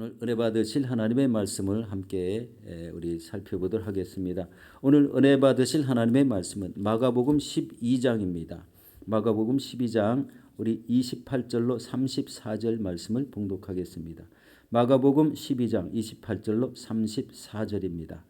오늘 은혜 받으실 하나님의 말씀을 함께 우리 살펴보도록 하겠습니다. 오늘 은혜 받으실 하나님의 말씀은 마가복음 12장입니다. 마가복음 12장 우리 28절로 34절 말씀을 봉독하겠습니다. 마가복음 12장 28절로 34절입니다.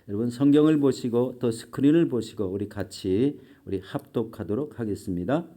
여러분 성경을 보시고 또 스크린을 보시고 우리 같이 합독하도록 하겠습니다.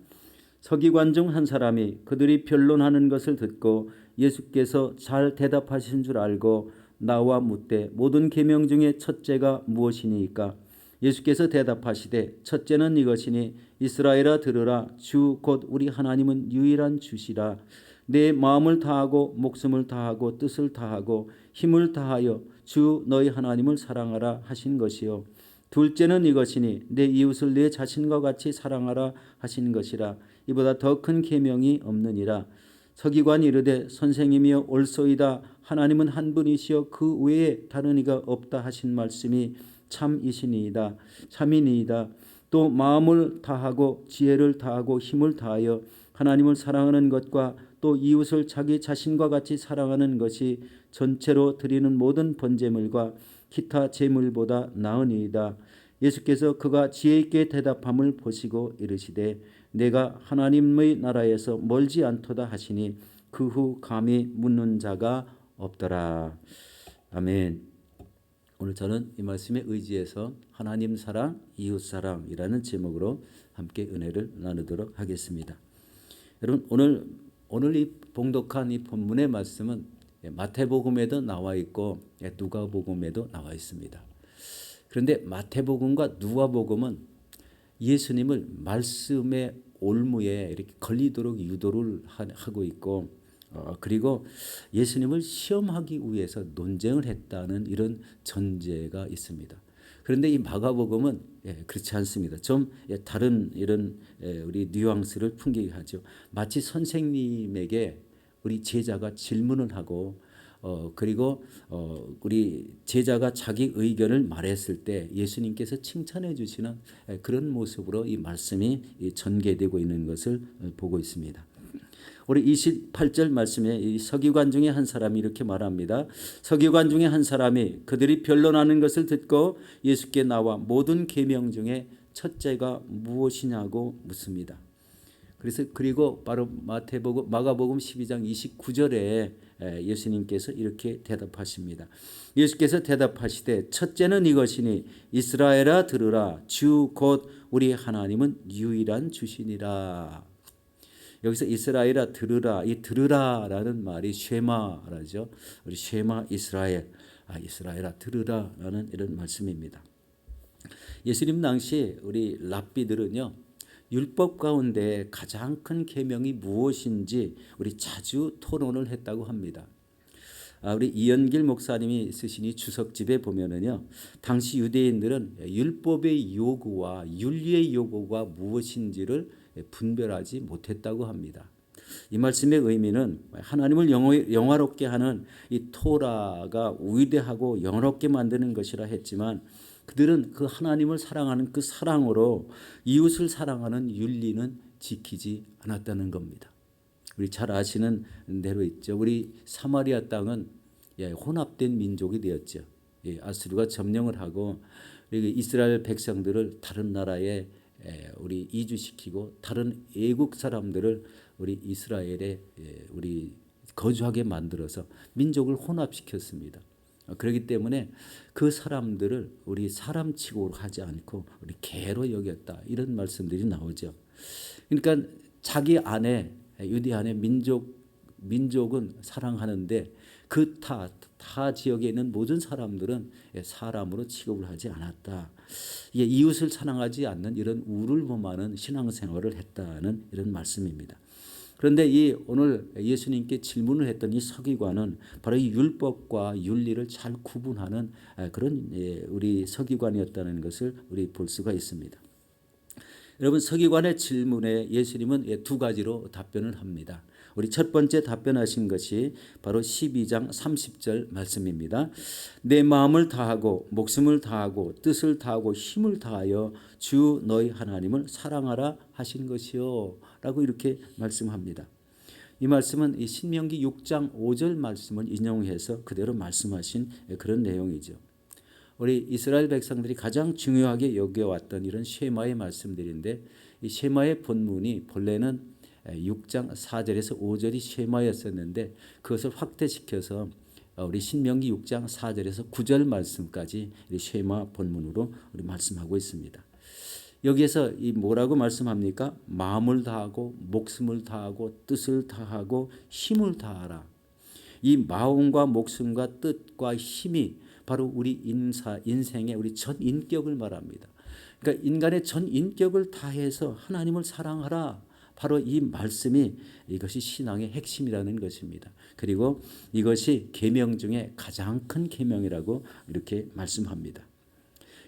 서기관 중 한 사람이 그들이 변론하는 것을 듣고 예수께서 잘 대답하신 줄 알고 나와 묻되 모든 계명 중에 첫째가 무엇이니까? 예수께서 대답하시되 첫째는 이것이니 이스라엘아 들으라 주 곧 우리 하나님은 유일한 주시라. 내 마음을 다하고 목숨을 다하고 뜻을 다하고 힘을 다하여 주 너희 하나님을 사랑하라 하신 것이요. 둘째는 이것이니 내 이웃을 내 자신과 같이 사랑하라 하신 것이라. 이보다 더 큰 계명이 없느니라. 서기관이 이르되 선생님이여 옳소이다. 하나님은 한 분이시여 그 외에 다른 이가 없다 하신 말씀이 참이시니이다. 참이니이다. 또 마음을 다하고 지혜를 다하고 힘을 다하여 하나님을 사랑하는 것과 또 이웃을 자기 자신과 같이 사랑하는 것이 전체로 드리는 모든 번제물과 기타 제물보다 나으니이다. 예수께서 그가 지혜 있게 대답함을 보시고 이르시되 내가 하나님의 나라에서 멀지 않도다 하시니 그 후 감히 묻는 자가 없더라. 아멘. 오늘 저는 이 말씀에 의지해서 하나님 사랑, 이웃 사랑이라는 제목으로 함께 은혜를 나누도록 하겠습니다. 여러분 오늘 이 봉독한 이 본문의 말씀은 마태복음에도 나와 있고 누가복음에도 나와 있습니다. 그런데 마태복음과 누가복음은 예수님을 말씀의 올무에 이렇게 걸리도록 유도를 하고 있고 그리고 예수님을 시험하기 위해서 논쟁을 했다는 이런 전제가 있습니다. 그런데 이 마가복음은 그렇지 않습니다. 좀 다른 이런 우리 뉘앙스를 풍기게 하죠. 마치 선생님에게 우리 제자가 질문을 하고 그리고 우리 제자가 자기 의견을 말했을 때 예수님께서 칭찬해 주시는 그런 모습으로 이 말씀이 전개되고 있는 것을 보고 있습니다. 우리 28절 말씀에 이 서기관 중에 한 사람이 이렇게 말합니다. 서기관 중에 한 사람이 그들이 변론하는 것을 듣고 예수께 나와 모든 계명 중에 첫째가 무엇이냐고 묻습니다. 그리고 바로 마가복음 12장 29절에 예수님께서 이렇게 대답하십니다. 예수께서 대답하시되 첫째는 이것이니 이스라엘아 들으라 주 곧 우리 하나님은 유일한 주시니라. 여기서 이스라엘아 들으라, 이 들으라라는 말이 쉐마라죠. 우리 쉐마 이스라엘, 이스라엘아 들으라라는 이런 말씀입니다. 예수님 당시 우리 랍비들은요 율법 가운데 가장 큰 계명이 무엇인지 우리 자주 토론을 했다고 합니다. 우리 이연길 목사님이 쓰신 이 주석집에 보면은요 당시 유대인들은 율법의 요구와 윤리의 요구가 무엇인지를 분별하지 못했다고 합니다. 이 말씀의 의미는 하나님을 영화롭게 하는 이 토라가 위대하고 영화롭게 만드는 것이라 했지만 그들은 그 하나님을 사랑하는 그 사랑으로 이웃을 사랑하는 윤리는 지키지 않았다는 겁니다. 우리 잘 아시는 대로 있죠. 우리 사마리아 땅은 혼합된 민족이 되었죠. 아수르가 점령을 하고 이스라엘 백성들을 다른 나라에 우리 이주시키고 다른 애국 사람들을 우리 이스라엘에 우리 거주하게 만들어서 민족을 혼합시켰습니다. 그렇기 때문에 그 사람들을 우리 사람 취급으로 하지 않고 우리 개로 여겼다 이런 말씀들이 나오죠. 그러니까 자기 안에 유대 안에 민족은 사랑하는데 그 타 지역에 있는 모든 사람들은 사람으로 취급을 하지 않았다. 이웃을 사랑하지 않는 이런 우를 범하는 신앙생활을 했다는 이런 말씀입니다. 그런데 오늘 예수님께 질문을 했던 이 서기관은 바로 이 율법과 윤리를 잘 구분하는 그런 우리 서기관이었다는 것을 우리 볼 수가 있습니다. 여러분 서기관의 질문에 예수님은 두 가지로 답변을 합니다. 우리 첫 번째 답변하신 것이 바로 12장 30절 말씀입니다. 내 마음을 다하고 목숨을 다하고 뜻을 다하고 힘을 다하여 주 너희 하나님을 사랑하라 하신 것이요 라고 이렇게 말씀합니다. 이 말씀은 이 신명기 6장 5절 말씀을 인용해서 그대로 말씀하신 그런 내용이죠. 우리 이스라엘 백성들이 가장 중요하게 여겨왔던 이런 쉐마의 말씀들인데 이 쉐마의 본문이 본래는 6장 4절에서 5절이 쉐마였었는데 그것을 확대시켜서 우리 신명기 6장 4절에서 9절 말씀까지 쉐마 본문으로 우리 말씀하고 있습니다. 여기에서 이 뭐라고 말씀합니까? 마음을 다하고 목숨을 다하고 뜻을 다하고 힘을 다하라. 이 마음과 목숨과 뜻과 힘이 바로 우리 인생의 우리 전 인격을 말합니다. 그러니까 인간의 전 인격을 다해서 하나님을 사랑하라. 바로 이 말씀이 이것이 신앙의 핵심이라는 것입니다. 그리고 이것이 계명 중에 가장 큰 계명이라고 이렇게 말씀합니다.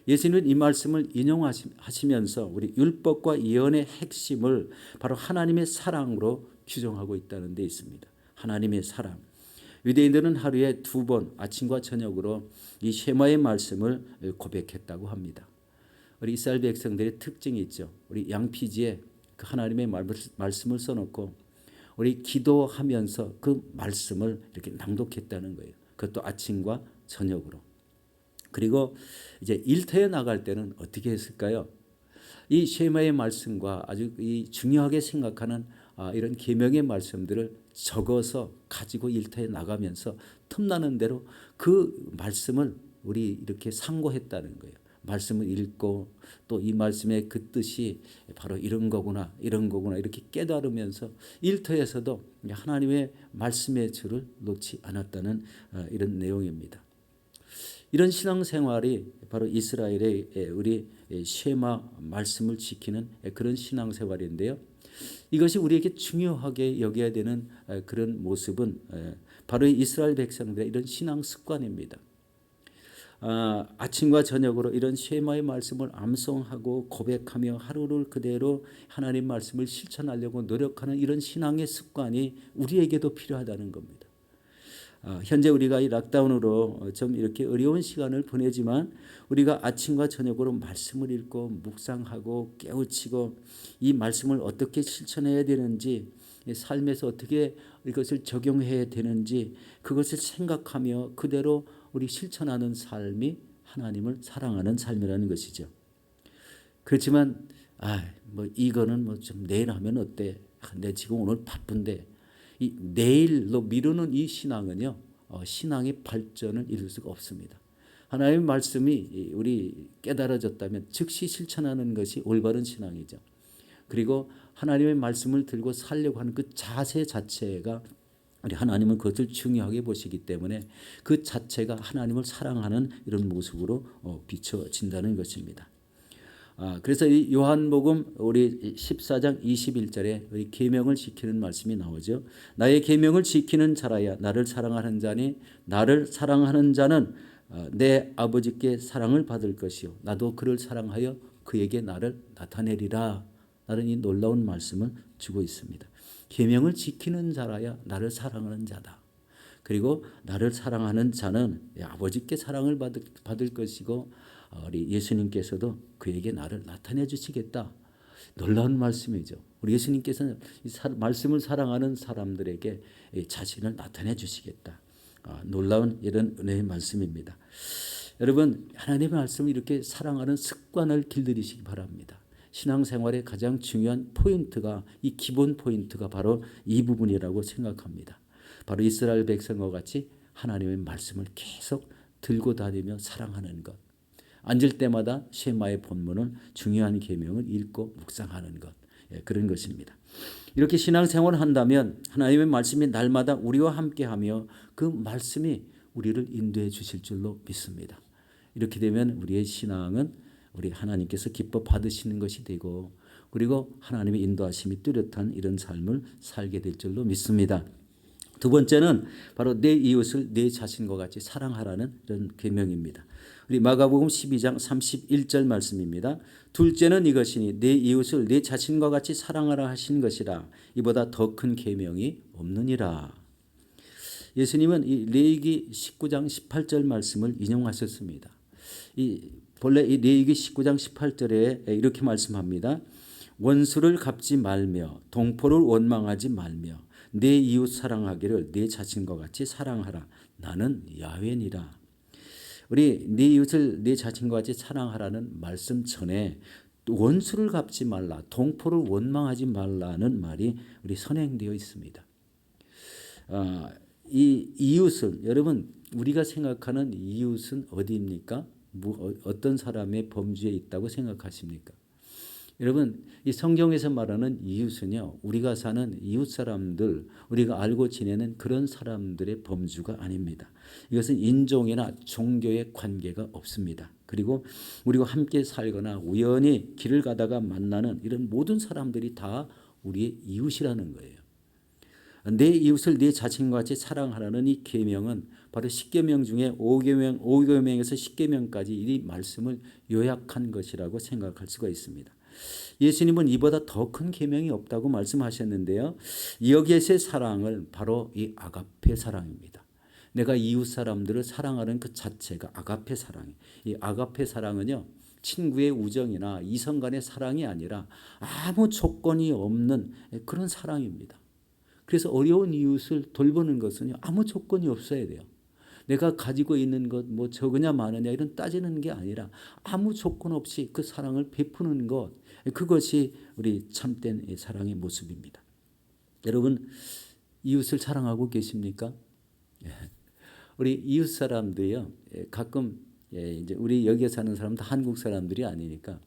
예수님은 이 말씀을 인용하시면서 우리 율법과 예언의 핵심을 바로 하나님의 사랑으로 규정하고 있다는 데 있습니다. 하나님의 사랑. 유대인들은 하루에 2번 아침과 저녁으로 이 쉐마의 말씀을 고백했다고 합니다. 우리 이스라엘 백성들의 특징이 있죠. 우리 양피지에 그 하나님의 말씀을 써놓고 우리 기도하면서 그 말씀을 이렇게 낭독했다는 거예요. 그것도 아침과 저녁으로. 그리고 이제 일터에 나갈 때는 어떻게 했을까요? 이 쉐마의 말씀과 아주 이 중요하게 생각하는 이런 계명의 말씀들을 적어서 가지고 일터에 나가면서 틈나는 대로 그 말씀을 우리 이렇게 상고했다는 거예요. 말씀을 읽고 또 이 말씀의 그 뜻이 바로 이런 거구나 이런 거구나 이렇게 깨달으면서 일터에서도 하나님의 말씀의 줄을 놓지 않았다는 이런 내용입니다. 이런 신앙생활이 바로 이스라엘의 우리 쉐마 말씀을 지키는 그런 신앙생활인데요. 이것이 우리에게 중요하게 여겨야 되는 그런 모습은 바로 이스라엘 백성들의 이런 신앙 습관입니다. 아침과 저녁으로 이런 쉐마의 말씀을 암송하고 고백하며 하루를 그대로 하나님 말씀을 실천하려고 노력하는 이런 신앙의 습관이 우리에게도 필요하다는 겁니다. 현재 우리가 이 락다운으로 좀 이렇게 어려운 시간을 보내지만 우리가 아침과 저녁으로 말씀을 읽고 묵상하고 깨우치고 이 말씀을 어떻게 실천해야 되는지 삶에서 어떻게 이것을 적용해야 되는지 그것을 생각하며 그대로 우리 실천하는 삶이 하나님을 사랑하는 삶이라는 것이죠. 그렇지만 뭐 이거는 뭐 좀 내일 하면 어때? 내 지금 오늘 바쁜데 이 내일로 미루는 이 신앙은요 신앙의 발전을 이룰 수가 없습니다. 하나님의 말씀이 우리 깨달아졌다면 즉시 실천하는 것이 올바른 신앙이죠. 그리고 하나님의 말씀을 들고 살려고 하는 그 자세 자체가 우리 하나님은 그것을 중요하게 보시기 때문에 그 자체가 하나님을 사랑하는 이런 모습으로 비춰진다는 것입니다. 그래서 이 요한복음 우리 14장 21절에 우리 계명을 지키는 말씀이 나오죠. 나의 계명을 지키는 자라야 나를 사랑하는 자니 나를 사랑하는 자는 내 아버지께 사랑을 받을 것이요 나도 그를 사랑하여 그에게 나를 나타내리라. 나는 이 놀라운 말씀을 주고 있습니다. 계명을 지키는 자라야 나를 사랑하는 자다. 그리고 나를 사랑하는 자는 아버지께 사랑을 받을 것이고 우리 예수님께서도 그에게 나를 나타내 주시겠다. 놀라운 말씀이죠. 우리 예수님께서는 이 말씀을 사랑하는 사람들에게 자신을 나타내 주시겠다. 놀라운 이런 은혜의 말씀입니다. 여러분 하나님의 말씀을 이렇게 사랑하는 습관을 길들이시기 바랍니다. 신앙생활의 가장 중요한 포인트가 이 기본 포인트가 바로 이 부분이라고 생각합니다. 바로 이스라엘 백성과 같이 하나님의 말씀을 계속 들고 다니며 사랑하는 것. 앉을 때마다 쉐마의 본문을 중요한 계명을 읽고 묵상하는 것. 그런 것입니다. 이렇게 신앙생활을 한다면 하나님의 말씀이 날마다 우리와 함께하며 그 말씀이 우리를 인도해 주실 줄로 믿습니다. 이렇게 되면 우리의 신앙은 우리 하나님께서 기뻐 받으시는 것이 되고 그리고 하나님의 인도하심이 뚜렷한 이런 삶을 살게 될 줄로 믿습니다. 두 번째는 바로 내 이웃을 내 자신과 같이 사랑하라는 이런 계명입니다. 우리 마가복음 12장 31절 말씀입니다. 둘째는 이것이니 내 이웃을 내 자신과 같이 사랑하라 하신 것이라 이보다 더 큰 계명이 없느니라. 예수님은 이 레위기 19장 18절 말씀을 인용하셨습니다. 본래 이 레위기 19장 18절에 이렇게 말씀합니다. 원수를 갚지 말며 동포를 원망하지 말며 내 이웃 사랑하기를 내 자신과 같이 사랑하라. 나는 야훼니라. 우리 네 이웃을 내 자신과 같이 사랑하라는 말씀 전에 원수를 갚지 말라, 동포를 원망하지 말라는 말이 우리 선행되어 있습니다. 이 이웃은 여러분 우리가 생각하는 이웃은 어디입니까? 어떤 사람의 범주에 있다고 생각하십니까? 여러분 이 성경에서 말하는 이웃은요 우리가 사는 이웃 사람들 우리가 알고 지내는 그런 사람들의 범주가 아닙니다. 이것은 인종이나 종교의 관계가 없습니다. 그리고 우리와 함께 살거나 우연히 길을 가다가 만나는 이런 모든 사람들이 다 우리의 이웃이라는 거예요. 내 이웃을 내 자신과 같이 사랑하라는 이 계명은 바로 10계명 중에 5계명에서 10계명까지 이 말씀을 요약한 것이라고 생각할 수가 있습니다. 예수님은 이보다 더 큰 계명이 없다고 말씀하셨는데요. 여기에서의 사랑을 바로 이 아가페 사랑입니다. 내가 이웃 사람들을 사랑하는 그 자체가 아가페 사랑이에요. 이 아가페 사랑은요. 친구의 우정이나 이성 간의 사랑이 아니라 아무 조건이 없는 그런 사랑입니다. 그래서 어려운 이웃을 돌보는 것은 아무 조건이 없어야 돼요. 내가 가지고 있는 것 뭐 적으냐 많으냐 이런 따지는 게 아니라 아무 조건 없이 그 사랑을 베푸는 것, 그것이 우리 참된 사랑의 모습입니다. 여러분 이웃을 사랑하고 계십니까? 우리 이웃 사람들이요 가끔 이제 우리 여기에 사는 사람도 한국 사람들이 아니니까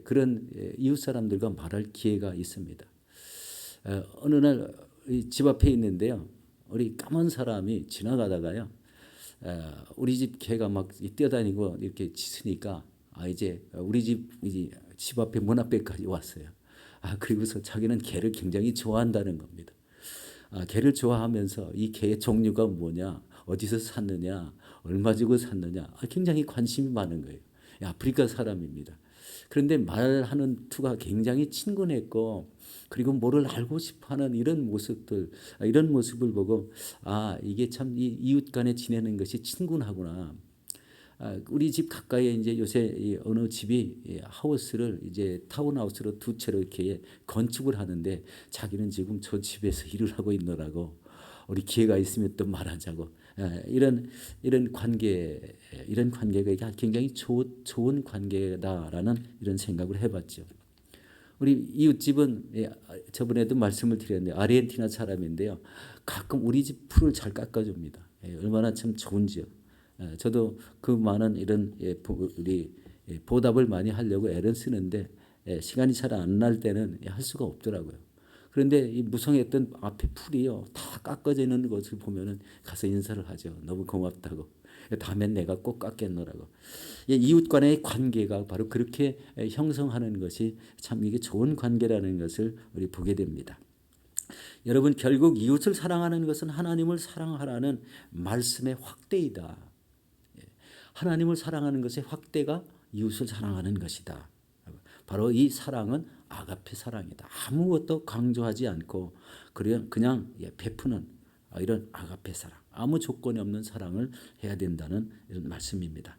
그런 이웃 사람들과 말할 기회가 있습니다. 어느 날 집 앞에 있는데요. 우리 까만 사람이 지나가다가요. 우리 집 개가 막 뛰어다니고 이렇게 짖으니까 이제 우리 집 앞에 문 앞에까지 왔어요. 그리고서 자기는 개를 굉장히 좋아한다는 겁니다. 개를 좋아하면서 이 개의 종류가 뭐냐, 어디서 샀느냐, 얼마 주고 샀느냐, 굉장히 관심이 많은 거예요. 아프리카 사람입니다. 그런데 말하는 투가 굉장히 친근했고 그리고 뭐를 알고 싶어하는 이런 모습들, 이런 모습을 보고 이게 참 이웃 간에 지내는 것이 친근하구나. 우리 집 가까이에 이제 요새 어느 집이 하우스를 이제 타운하우스로 두 채로 이렇게 건축을 하는데 자기는 지금 저 집에서 일을 하고 있노라고 우리 기회가 있으면 또 말하자고 이런 관계가 굉장히 좋은 관계다라는 이런 생각을 해봤죠. 우리 이웃집은 저번에도 말씀을 드렸는데 아르헨티나 사람인데요. 가끔 우리 집 풀을 잘 깎아줍니다. 얼마나 참 좋은지요. 저도 그 많은 이런 우리 보답을 많이 하려고 애를 쓰는데 시간이 잘 안 날 때는 할 수가 없더라고요. 그런데 이 무성했던 앞에 풀이요 다 깎아지는 것을 보면은 가서 인사를 하죠. 너무 고맙다고. 다음엔 내가 꼭 깎겠노라고. 이웃 간의 관계가 바로 그렇게 형성하는 것이 참 이게 좋은 관계라는 것을 우리 보게 됩니다. 여러분 결국 이웃을 사랑하는 것은 하나님을 사랑하라는 말씀의 확대이다. 하나님을 사랑하는 것의 확대가 이웃을 사랑하는 것이다. 바로 이 사랑은 아가페 사랑이다. 아무것도 강조하지 않고 그냥 베푸는 이런 아가페 사랑. 아무 조건이 없는 사랑을 해야 된다는 이런 말씀입니다.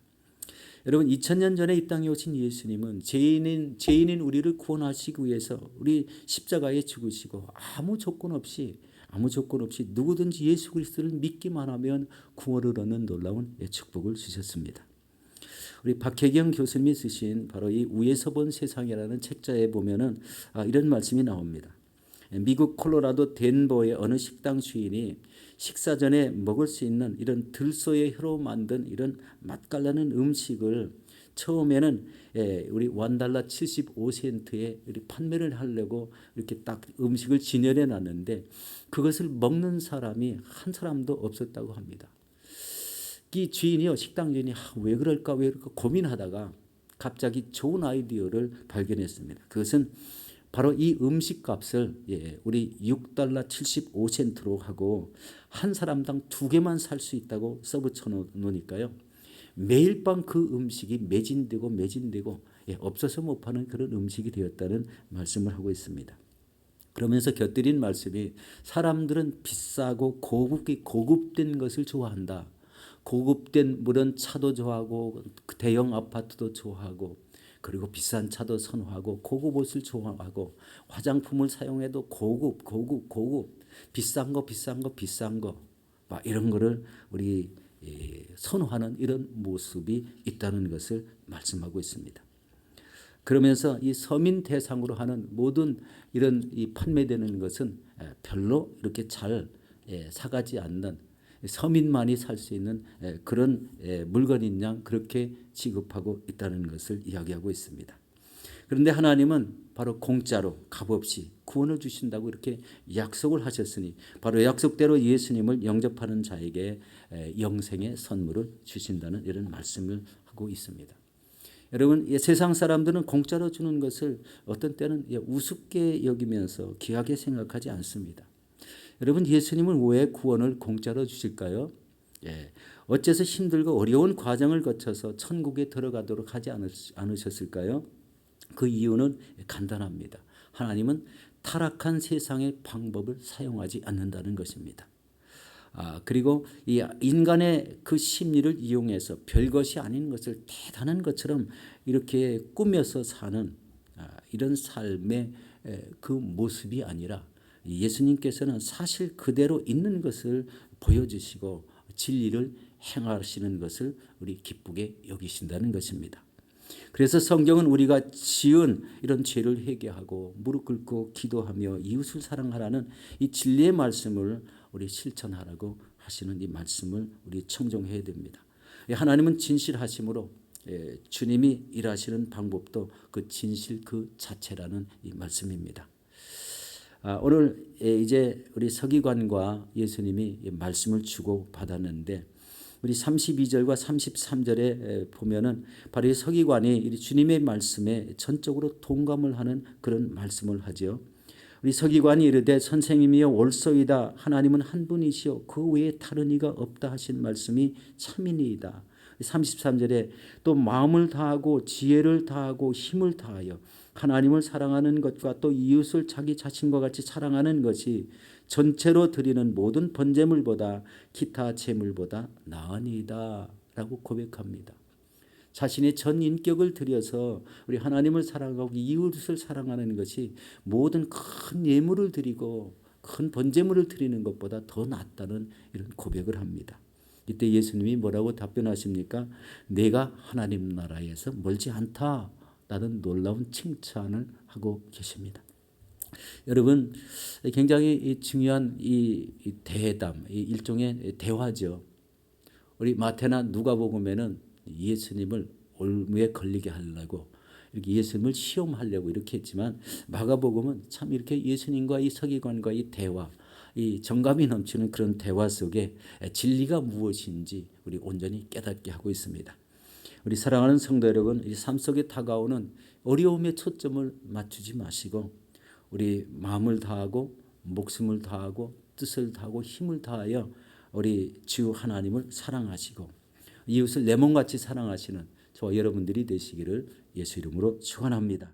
여러분 2000년 전에 이 땅에 오신 예수님은 죄인인 우리를 구원하시기 위해서 우리 십자가에 죽으시고 아무 조건 없이 누구든지 예수 그리스도를 믿기만 하면 구원을 얻는 놀라운 축복을 주셨습니다. 우리 박혜경 교수님이 쓰신 바로 이 위에서 본 세상이라는 책자에 보면은 이런 말씀이 나옵니다. 미국 콜로라도 덴버의 어느 식당 주인이 식사 전에 먹을 수 있는 이런 들소의 혀로 만든 이런 맛깔나는 음식을 처음에는 우리 $1 75센트에 판매를 하려고 이렇게 딱 음식을 진열해 놨는데 그것을 먹는 사람이 한 사람도 없었다고 합니다. 이 주인이요 식당 주인이 왜 그럴까 고민하다가 갑자기 좋은 아이디어를 발견했습니다. 그것은 바로 이 음식값을 우리 $6 75센트로 하고 한 사람당 2개만 살 수 있다고 써붙여 놓으니까요. 매일 밤 그 음식이 매진되고 없어서 못 파는 그런 음식이 되었다는 말씀을 하고 있습니다. 그러면서 곁들인 말씀이 사람들은 비싸고 고급된 것을 좋아한다. 고급된 물은 차도 좋아하고 대형 아파트도 좋아하고 그리고 비싼 차도 선호하고 고급 옷을 좋아하고 화장품을 사용해도 고급 비싼 거 막 이런 거를 우리 선호하는 이런 모습이 있다는 것을 말씀하고 있습니다. 그러면서 이 서민 대상으로 하는 모든 이런 이 판매되는 것은 별로 이렇게 잘 사가지 않는 서민만이 살 수 있는 그런 물건인 양 그렇게 취급하고 있다는 것을 이야기하고 있습니다. 그런데 하나님은 바로 공짜로 값없이 구원을 주신다고 이렇게 약속을 하셨으니 바로 약속대로 예수님을 영접하는 자에게 영생의 선물을 주신다는 이런 말씀을 하고 있습니다. 여러분, 세상 사람들은 공짜로 주는 것을 어떤 때는 우습게 여기면서 귀하게 생각하지 않습니다. 여러분, 예수님은 왜 구원을 공짜로 주실까요? 어째서 힘들고 어려운 과정을 거쳐서 천국에 들어가도록 하지 않으셨을까요? 그 이유는 간단합니다. 하나님은 타락한 세상의 방법을 사용하지 않는다는 것입니다. 그리고 이 인간의 그 심리를 이용해서 별것이 아닌 것을 대단한 것처럼 이렇게 꾸며서 사는 이런 삶의 그 모습이 아니라 예수님께서는 사실 그대로 있는 것을 보여주시고 진리를 행하시는 것을 우리 기쁘게 여기신다는 것입니다. 그래서 성경은 우리가 지은 이런 죄를 회개하고 무릎 꿇고 기도하며 이웃을 사랑하라는 이 진리의 말씀을 우리 실천하라고 하시는 이 말씀을 우리 청종해야 됩니다. 하나님은 진실하심으로 주님이 일하시는 방법도 그 진실 그 자체라는 이 말씀입니다. 오늘 이제 우리 서기관과 예수님이 말씀을 주고 받았는데 우리 32절과 33절에 보면은 바로 이 서기관이 주님의 말씀에 전적으로 동감을 하는 그런 말씀을 하죠. 우리 서기관이 이르되 선생님이여 옳소이다. 하나님은 한 분이시오 그 외에 다른 이가 없다 하신 말씀이 참이니이다. 33절에 또 마음을 다하고 지혜를 다하고 힘을 다하여 하나님을 사랑하는 것과 또 이웃을 자기 자신과 같이 사랑하는 것이 전체로 드리는 모든 번제물보다 기타 제물보다 나으니이다 라고 고백합니다. 자신의 전 인격을 들여서 우리 하나님을 사랑하고 이웃을 사랑하는 것이 모든 큰 예물을 드리고 큰 번제물을 드리는 것보다 더 낫다는 이런 고백을 합니다. 이때 예수님이 뭐라고 답변하십니까? 내가 하나님 나라에서 멀지 않다라는 놀라운 칭찬을 하고 계십니다. 여러분, 굉장히 중요한 이 대담, 이 일종의 대화죠. 우리 마태나 누가복음에는 예수님을 올무에 걸리게 하려고 이렇게 예수님을 시험하려고 이렇게 했지만 마가복음은 참 이렇게 예수님과 이 서기관과 이 대화, 이 정감이 넘치는 그런 대화 속에 진리가 무엇인지 우리 온전히 깨닫게 하고 있습니다. 우리 사랑하는 성도 여러분, 이 삶 속에 다가오는 어려움에 초점을 맞추지 마시고 우리 마음을 다하고 목숨을 다하고 뜻을 다하고 힘을 다하여 우리 주 하나님을 사랑하시고 이웃을 내 몸같이 사랑하시는 저와 여러분들이 되시기를 예수 이름으로 축원합니다.